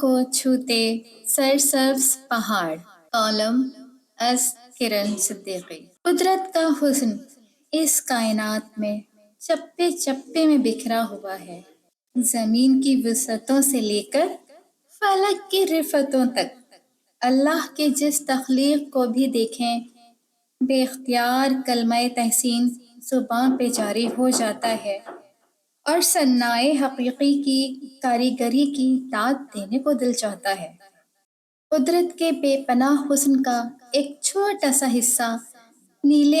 کو چھوتے سرسبز پہاڑ کالم از کرن صدیقی۔ قدرت کا حسن اس کائنات میں چپے چپے میں بکھرا ہوا ہے، زمین کی وسعتوں سے لے کر فلک کی رفتوں تک۔ اللہ کے جس تخلیق کو بھی دیکھیں بے اختیار کلمہ تحسین زباں پہ جاری ہو جاتا ہے اور صنائے حقیقی کی کاریگری کی داد دینے کو دل چاہتا ہے۔ قدرت کے بے پناہ حسن کا ایک چھوٹا سا حصہ نیلے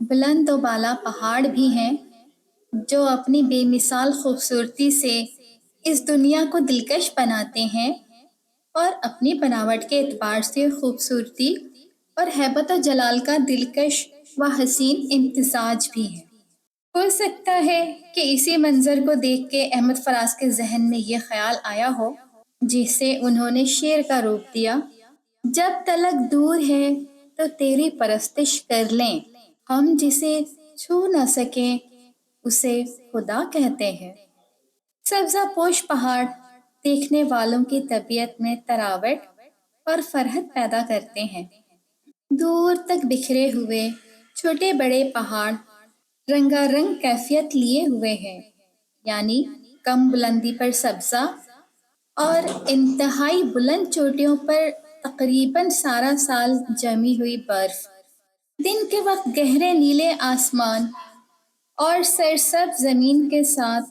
بلند و بالا پہاڑ بھی ہیں، جو اپنی بے مثال خوبصورتی سے اس دنیا کو دلکش بناتے ہیں اور اپنی بناوٹ کے اعتبار سے خوبصورتی اور ہیبت و جلال کا دلکش و حسین امتزاج بھی ہے۔ ہو سکتا ہے کہ اسی منظر کو دیکھ کے احمد فراز کے ذہن میں یہ خیال آیا ہو، جسے انہوں نے شعر کا روپ دیا: جب تلک دور ہے تو تیری پرستش کر لیں، ہم جسے چھو نہ سکیں اسے خدا کہتے ہیں۔ سبزہ پوش پہاڑ دیکھنے والوں کی طبیعت میں تراوٹ اور فرحت پیدا کرتے ہیں۔ دور تک بکھرے ہوئے چھوٹے بڑے پہاڑ رنگا رنگ کیفیت لیے ہوئے ہیں، یعنی کم بلندی پر سبزہ اور انتہائی بلند چوٹیوں پر تقریباً سارا سال جمی ہوئی برف۔ دن کے وقت گہرے نیلے آسمان اور سرسبز زمین کے ساتھ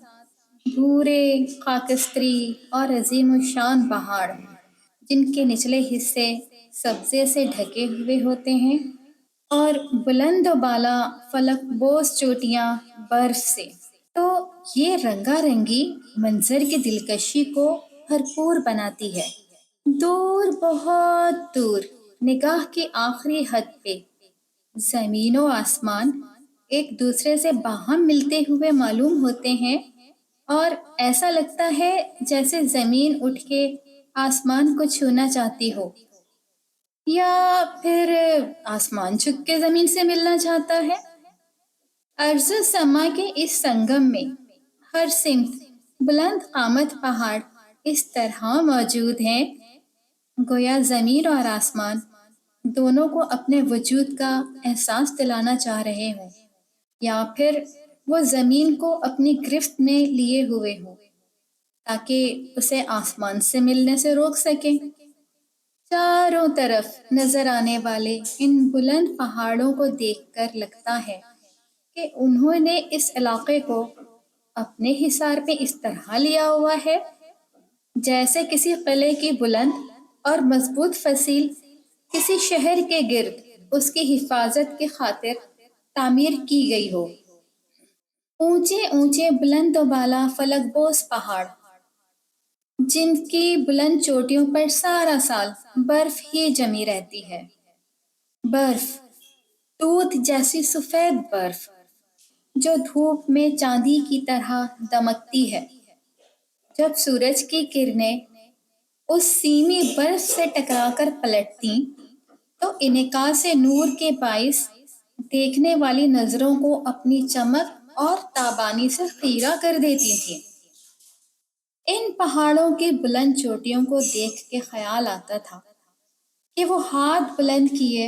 بھورے خاکستری اور عظیم الشان پہاڑ جن کے نچلے حصے سبزے سے ڈھکے ہوئے ہوتے ہیں اور بلند و بالا فلک بوس چوٹیاں برف سے، تو یہ رنگا رنگی منظر کی دلکشی کو بھرپور بناتی ہے۔ دور بہت دور نگاہ کی آخری حد پہ زمین و آسمان ایک دوسرے سے باہم ملتے ہوئے معلوم ہوتے ہیں اور ایسا لگتا ہے جیسے زمین اٹھ کے آسمان کو چھونا چاہتی ہو، یا پھر آسمان جھک کے زمین سے ملنا چاہتا ہے۔ ارض و سما کے اس سنگم میں ہر سمت بلند قامت پہاڑ اس طرح موجود ہیں گویا زمین اور آسمان دونوں کو اپنے وجود کا احساس دلانا چاہ رہے ہوں، یا پھر وہ زمین کو اپنی گرفت میں لیے ہوئے ہوں تاکہ اسے آسمان سے ملنے سے روک سکیں۔ چاروں طرف نظر آنے والے ان بلند پہاڑوں کو دیکھ کر لگتا ہے کہ انہوں نے اس علاقے کو اپنے حصار پہ اس طرح لیا ہوا ہے جیسے کسی قلعے کی بلند اور مضبوط فصیل کسی شہر کے گرد اس کی حفاظت کی خاطر تعمیر کی گئی ہو۔ اونچے اونچے بلند و بالا فلک بوس پہاڑ جن کی بلند چوٹیوں پر سارا سال برف ہی جمی رہتی ہے، برف، دودھ جیسی سفید برف جو دھوپ میں چاندی کی طرح دمکتی ہے۔ جب سورج کی کرنیں اس سیمی برف سے ٹکرا کر پلٹتیں تو انعکاس نور کے باعث دیکھنے والی نظروں کو اپنی چمک اور تابانی سے خیرہ کر دیتی تھیں۔ ان پہاڑوں کی بلند چوٹیوں کو دیکھ کے خیال آتا تھا کہ وہ ہاتھ بلند کیے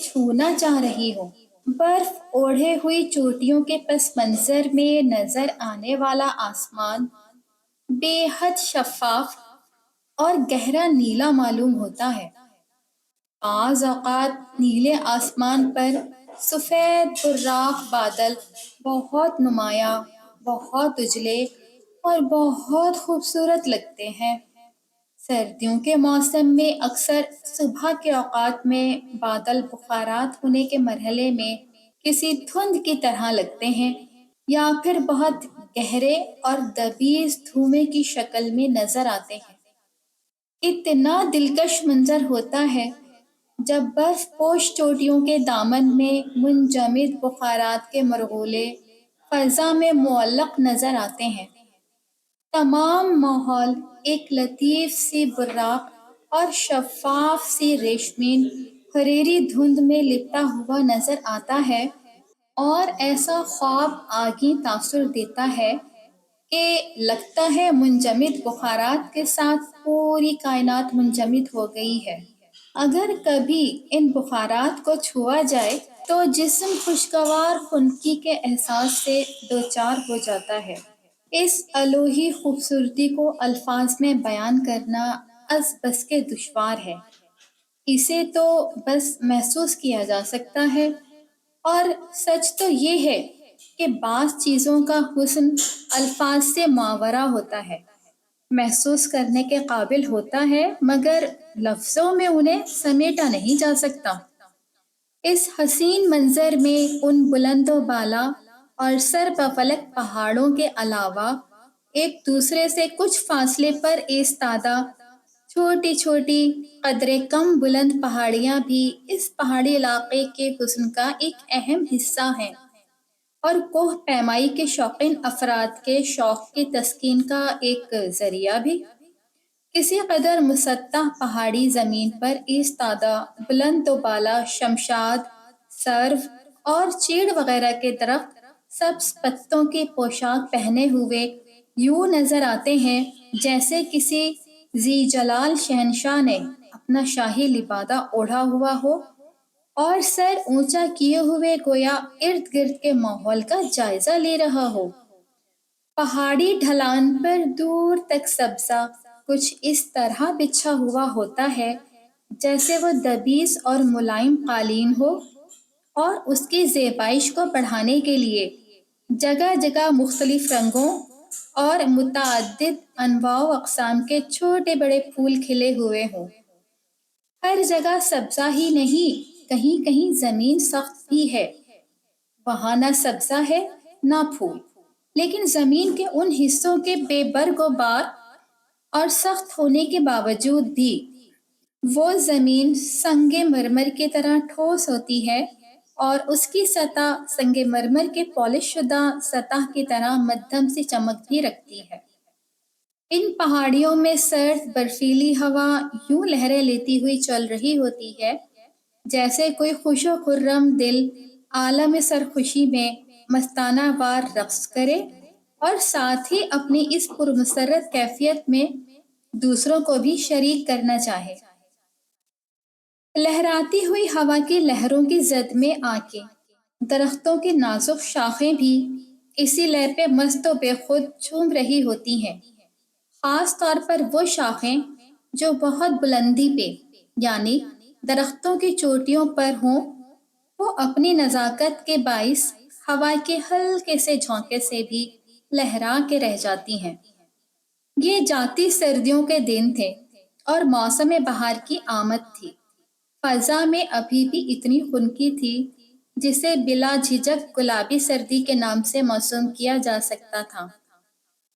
چھونا چاہ رہی ہو۔ برف اوڑھے ہوئی چوٹیوں کے پس منظر میں نظر آنے والا آسمان بے حد شفاف اور گہرا نیلا معلوم ہوتا ہے۔ بعض اوقات نیلے آسمان پر سفید براق بادل بہت نمایاں، بہت اجلے اور بہت خوبصورت لگتے ہیں۔ سردیوں کے موسم میں اکثر صبح کے اوقات میں بادل بخارات ہونے کے مرحلے میں کسی دھند کی طرح لگتے ہیں، یا پھر بہت گہرے اور دبیز دھوئیں کی شکل میں نظر آتے ہیں۔ اتنا دلکش منظر ہوتا ہے جب برف پوش چوٹیوں کے دامن میں منجمد بخارات کے مرغولے فضا میں معلق نظر آتے ہیں۔ تمام ماحول ایک لطیف سی براق اور شفاف سی ریشمین حریری دھند میں لپٹا ہوا نظر آتا ہے اور ایسا خواب آگیں تاثر دیتا ہے کہ لگتا ہے منجمد بخارات کے ساتھ پوری کائنات منجمد ہو گئی ہے۔ اگر کبھی ان بخارات کو چھوا جائے تو جسم خوشگوار خنکی کے احساس سے دوچار ہو جاتا ہے۔ اس الوہی خوبصورتی کو الفاظ میں بیان کرنا از بس کے دشوار ہے۔ اسے تو بس محسوس کیا جا سکتا ہے، اور سچ تو یہ ہے کہ بعض چیزوں کا حسن الفاظ سے ماورا ہوتا ہے، محسوس کرنے کے قابل ہوتا ہے، مگر لفظوں میں انہیں سمیٹا نہیں جا سکتا۔ اس حسین منظر میں ان بلند و بالا اور سر بفلک پہاڑوں کے علاوہ ایک دوسرے سے کچھ فاصلے پر ایستادہ چھوٹی چھوٹی قدرے کم بلند پہاڑیاں بھی اس پہاڑی علاقے کے حسن کا ایک اہم حصہ ہیں، اور کوہ پیمائی کے شوقین افراد کے شوق کی تسکین کا ایک ذریعہ بھی۔ کسی قدر مسطح پہاڑی زمین پر ایستادہ بلند و بالا شمشاد، سرو اور چیڑ وغیرہ کے درخت سبز پتوں کی پوشاک پہنے ہوئے یوں نظر آتے ہیں جیسے کسی ذی جلال شہنشاہ نے اپنا شاہی لبادہ اوڑھا ہوا ہو اور سر اونچا کیے ہوئے گویا ارد گرد کے ماحول کا جائزہ لے رہا ہو۔ پہاڑی ڈھلان پر دور تک سبزہ کچھ اس طرح بچھا ہوا ہوتا ہے جیسے وہ دبیس اور ملائم قالین ہو، اور اس کی زیبائش کو بڑھانے کے لیے جگہ جگہ مختلف رنگوں اور متعدد انواع و اقسام کے چھوٹے بڑے پھول کھلے ہوئے ہوں۔ ہر جگہ سبزہ ہی نہیں، کہیں کہیں زمین سخت بھی ہے، وہاں نہ سبزہ ہے نہ پھول، لیکن زمین کے ان حصوں کے بے برگ و بار اور سخت ہونے کے باوجود بھی وہ زمین سنگ مرمر کی طرح ٹھوس ہوتی ہے، اور اس کی سطح سنگ مرمر کے پالش شدہ سطح کی طرح مدھم سی چمک بھی رکھتی ہے۔ ان پہاڑیوں میں سرد برفیلی ہوا یوں لہریں لیتی ہوئی چل رہی ہوتی ہے جیسے کوئی خوش و خرم دل عالم سرخوشی میں مستانہ وار رقص کرے، اور ساتھ ہی اپنی اس پرمسرت کیفیت میں دوسروں کو بھی شریک کرنا چاہے۔ لہراتی ہوئی ہوا کی لہروں کی زد میں آ کے درختوں کی نازک شاخیں بھی اسی لے پہ مست و بے خود جھوم رہی ہوتی ہیں، خاص طور پر وہ شاخیں جو بہت بلندی پہ یعنی درختوں کی چوٹیوں پر ہوں، وہ اپنی نزاکت کے باعث ہوا کے ہلکے سے جھونکے سے بھی لہرا کے رہ جاتی ہیں۔ یہ جاتی سردیوں کے دن تھے اور موسم بہار کی آمد تھی۔ فضا میں ابھی بھی اتنی خنکی تھی جسے بلا جھجک گلابی سردی کے نام سے موسوم کیا جا سکتا تھا۔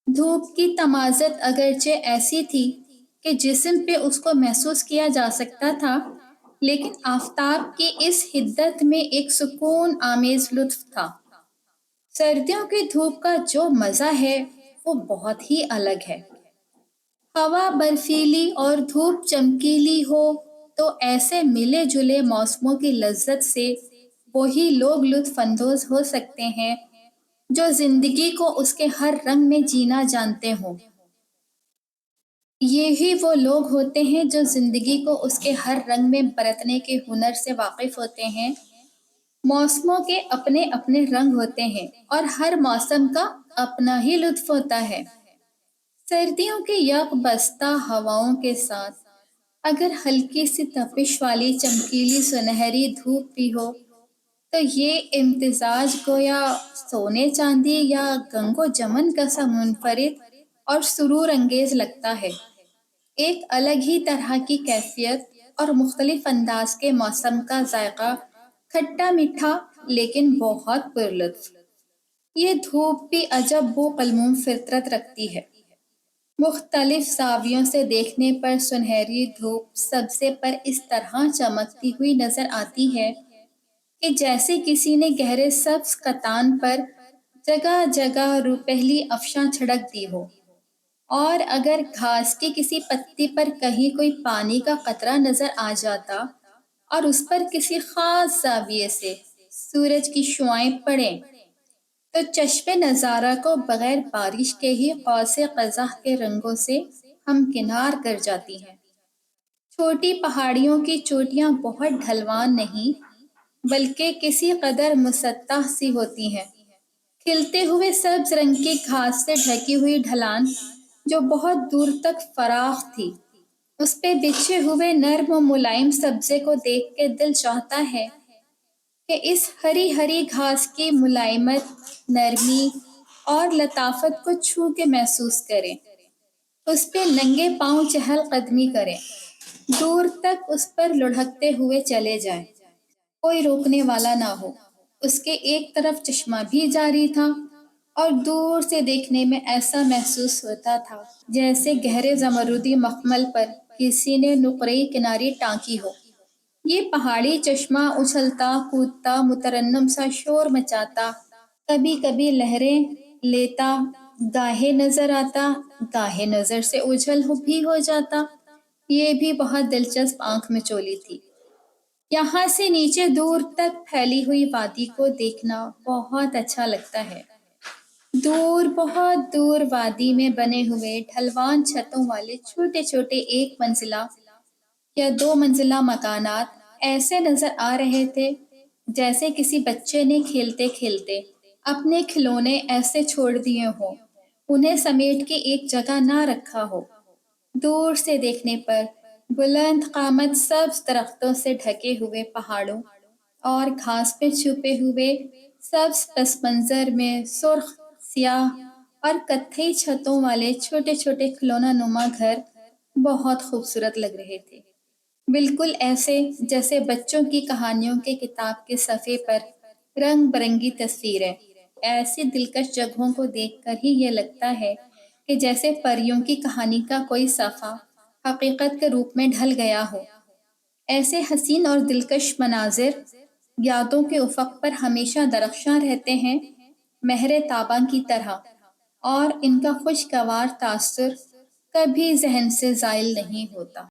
دھوپ کی تمازت اگرچہ ایسی تھی کہ جسم پہ اس کو محسوس کیا جا سکتا تھا، لیکن آفتاب کی اس حدت میں ایک سکون آمیز لطف تھا۔ سردیوں کی دھوپ کا جو مزہ ہے وہ بہت ہی الگ ہے۔ ہوا برفیلی اور دھوپ چمکیلی ہو تو ایسے ملے جلے موسموں کی لذت سے وہی لوگ لطف اندوز ہو سکتے ہیں جو زندگی کو اس کے ہر رنگ میں جینا جانتے ہوں۔ یہی وہ لوگ ہوتے ہیں جو زندگی کو اس کے ہر رنگ میں برتنے کے ہنر سے واقف ہوتے ہیں۔ موسموں کے اپنے اپنے رنگ ہوتے ہیں اور ہر موسم کا اپنا ہی لطف ہوتا ہے۔ سردیوں کی یک بستہ ہواؤں کے ساتھ اگر ہلکی سی تپش والی چمکیلی سنہری دھوپ بھی ہو تو یہ امتزاج گویا سونے چاندی یا گنگ و جمن کا سا منفرد اور سرور انگیز لگتا ہے۔ ایک الگ ہی طرح کی کیفیت اور مختلف انداز کے موسم کا ذائقہ، کھٹا میٹھا لیکن بہت پرلطف۔ یہ دھوپ بھی عجب بو قلموم فطرت رکھتی ہے۔ مختلف زاویوں سے دیکھنے پر سنہری دھوپ سبزے پر اس طرح چمکتی ہوئی نظر آتی ہے کہ جیسے کسی نے گہرے سبز کتان پر جگہ جگہ روپہلی افشاں چھڑک دی ہو، اور اگر گھاس کی کسی پتی پر کہیں کوئی پانی کا قطرہ نظر آ جاتا اور اس پر کسی خاص زاویے سے سورج کی شعائیں پڑیں تو چشم نظارہ کو بغیر بارش کے ہی قوس قزح کے رنگوں سے ہمکنار کر جاتی ہیں۔ چھوٹی پہاڑیوں کی چوٹیاں بہت ڈھلوان نہیں بلکہ کسی قدر مسطح سی ہوتی ہیں۔ کھلتے ہوئے سبز رنگ کی گھاس سے ڈھکی ہوئی ڈھلان جو بہت دور تک فراخ تھی، اس پہ بچھے ہوئے نرم و ملائم سبزے کو دیکھ کے دل چاہتا ہے کہ اس ہری ہری گھاس کی ملائمت، نرمی اور لطافت کو چھو کے محسوس کریں، اس پہ ننگے پاؤں چہل قدمی کریں، دور تک اس پر لڑھکتے ہوئے چلے جائیں، کوئی روکنے والا نہ ہو۔ اس کے ایک طرف چشمہ بھی جاری تھا اور دور سے دیکھنے میں ایسا محسوس ہوتا تھا جیسے گہرے زمرودی مخمل پر کسی نے نقرئی کناری ٹانکی ہو۔ یہ پہاڑی چشمہ اچھلتا کودتا مترنم سا شور مچاتا، کبھی کبھی لہریں لیتا، گاہے نظر آتا، گاہے نظر سے اوجھل بھی ہو جاتا۔ یہ بھی بہت دلچسپ آنکھ میں چولی تھی۔ یہاں سے نیچے دور تک پھیلی ہوئی وادی کو دیکھنا بہت اچھا لگتا ہے۔ دور، بہت دور وادی میں بنے ہوئے ڈھلوان چھتوں والے چھوٹے چھوٹے ایک منزلہ یا دو منزلہ مکانات ایسے نظر آ رہے تھے جیسے کسی بچے نے کھیلتے کھیلتے اپنے کھلونے ایسے چھوڑ دیے ہوں، انہیں سمیٹ کے ایک جگہ نہ رکھا ہو۔ دور سے دیکھنے پر بلند قامت سبز درختوں سے ڈھکے ہوئے پہاڑوں اور گھاس پہ چھپے ہوئے سبز پس منظر میں سرخ، سیاہ اور کتھئی چھتوں والے چھوٹے چھوٹے کھلونا نما گھر بہت خوبصورت لگ رہے تھے، بالکل ایسے جیسے بچوں کی کہانیوں کے کتاب کے صفحے پر رنگ برنگی تصویریں۔ ایسی دلکش جگہوں کو دیکھ کر ہی یہ لگتا ہے کہ جیسے پریوں کی کہانی کا کوئی صفحہ حقیقت کے روپ میں ڈھل گیا ہو۔ ایسے حسین اور دلکش مناظر یادوں کے افق پر ہمیشہ درخشاں رہتے ہیں، مہر تاباں کی طرح، اور ان کا خوشگوار تاثر کبھی ذہن سے زائل نہیں ہوتا۔